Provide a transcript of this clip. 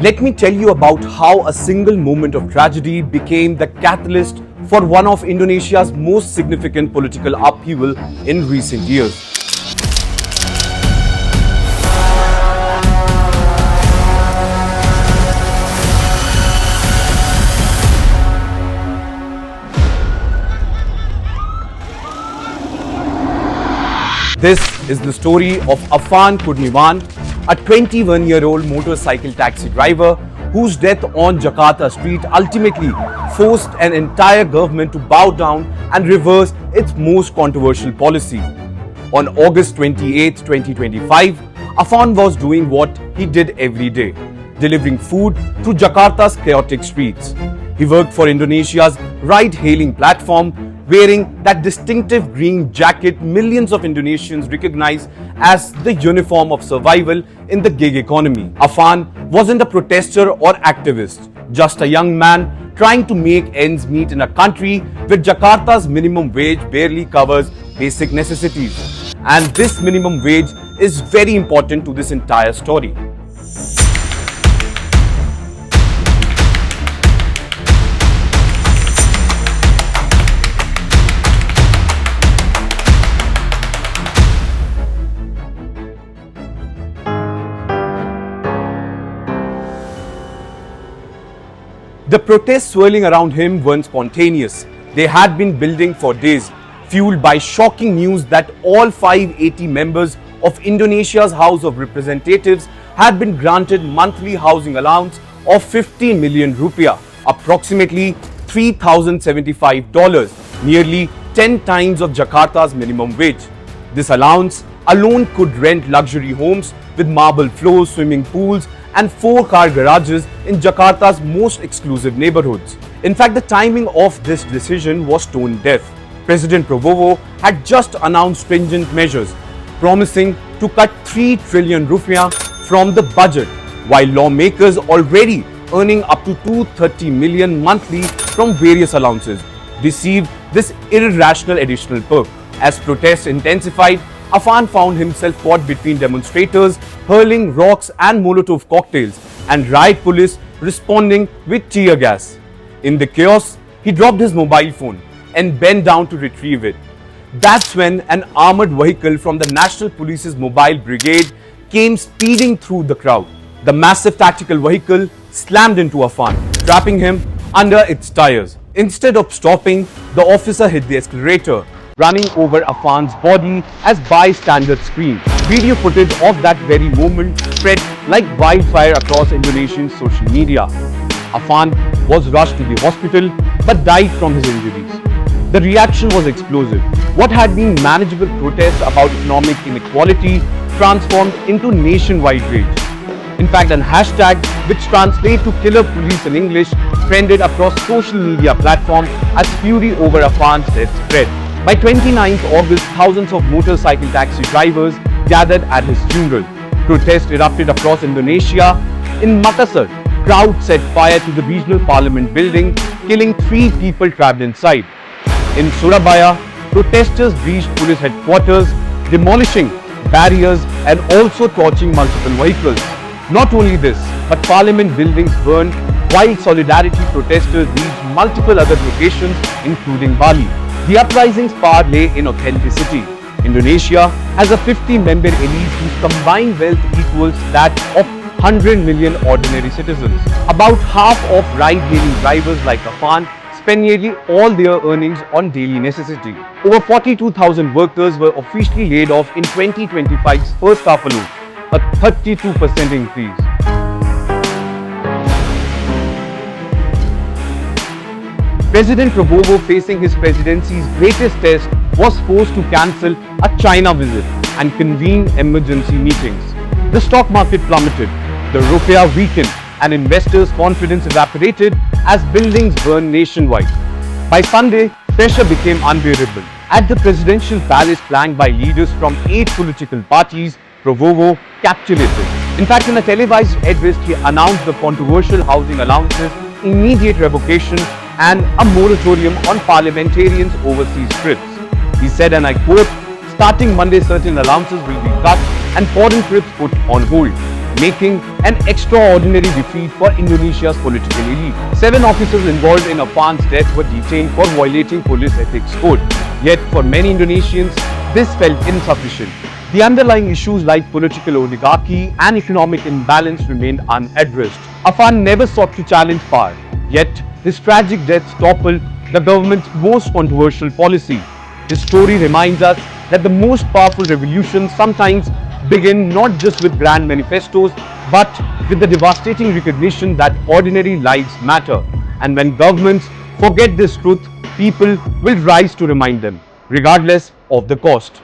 Let me tell you about how a single moment of tragedy became the catalyst for one of Indonesia's most significant political upheaval in recent years. This is the story of Affan Kurniawan, a 21-year-old motorcycle taxi driver whose death on Jakarta street ultimately forced an entire government to bow down and reverse its most controversial policy. On August 28, 2025, Affan was doing what he did every day, delivering food through Jakarta's chaotic streets. He worked for Indonesia's ride-hailing platform, wearing that distinctive green jacket millions of Indonesians recognize as the uniform of survival in the gig economy. Affan wasn't a protester or activist, just a young man trying to make ends meet in a country where Jakarta's minimum wage barely covers basic necessities. And this minimum wage is very important to this entire story. The protests swirling around him weren't spontaneous. They had been building for days, fueled by shocking news that all 580 members of Indonesia's House of Representatives had been granted monthly housing allowance of 50 million rupiah, approximately $3,075, nearly 10 times of Jakarta's minimum wage. This allowance alone could rent luxury homes with marble floors, swimming pools, and 4-car garages in Jakarta's most exclusive neighborhoods. In fact, the timing of this decision was tone deaf. President Prabowo had just announced stringent measures, promising to cut 3 trillion rupiah from the budget, while lawmakers already earning up to 230 million monthly from various allowances received this irrational additional perk. As protests intensified, Affan found himself caught between demonstrators hurling rocks and Molotov cocktails and riot police responding with tear gas. In the chaos, he dropped his mobile phone and bent down to retrieve it. That's when an armored vehicle from the National Police's mobile brigade came speeding through the crowd. The massive tactical vehicle slammed into Affan, trapping him under its tires. Instead of stopping, the officer hit the accelerator, running over Affan's body as bystanders screamed. Video footage of that very moment spread like wildfire across Indonesian social media. Affan was rushed to the hospital but died from his injuries. The reaction was explosive. What had been manageable protests about economic inequality transformed into nationwide rage. In fact, an hashtag which translates to killer police in English trended across social media platforms as fury over Affan's death spread. By 29th August, thousands of motorcycle taxi drivers gathered at his funeral. Protests erupted across Indonesia. In Makassar, crowds set fire to the regional parliament building, killing 3 people trapped inside. In Surabaya, protesters breached police headquarters, demolishing barriers and also torching multiple vehicles. Not only this, but parliament buildings burned, while solidarity protesters reached multiple other locations, including Bali. The uprising's power lay in authenticity. Indonesia has a 50-member elite whose combined wealth equals that of 100 million ordinary citizens. About half of ride-hailing drivers like Affan spend nearly all their earnings on daily necessity. Over 42,000 workers were officially laid off in 2025's first half alone, a 32% increase. President Prabowo, facing his presidency's greatest test, was forced to cancel a China visit and convene emergency meetings. The stock market plummeted, the rupiah weakened, and investors' confidence evaporated as buildings burned nationwide. By Sunday, pressure became unbearable. At the presidential palace flanked by leaders from 8 political parties, Prabowo capitulated. In fact, in a televised address, he announced the controversial housing allowances, immediate revocation, and a moratorium on parliamentarians' overseas trips. He said, and I quote, "Starting Monday, certain allowances will be cut and foreign trips put on hold." making an extraordinary defeat for Indonesia's political elite. 7 officers involved in Affan's death were detained for violating police ethics code. Yet for many Indonesians, this felt insufficient. The underlying issues like political oligarchy and economic imbalance remained unaddressed. Affan never sought to challenge power, yet his tragic death toppled the government's most controversial policy. His story reminds us that the most powerful revolutions sometimes begin not just with grand manifestos, but with the devastating recognition that ordinary lives matter. And when governments forget this truth, people will rise to remind them, regardless of the cost.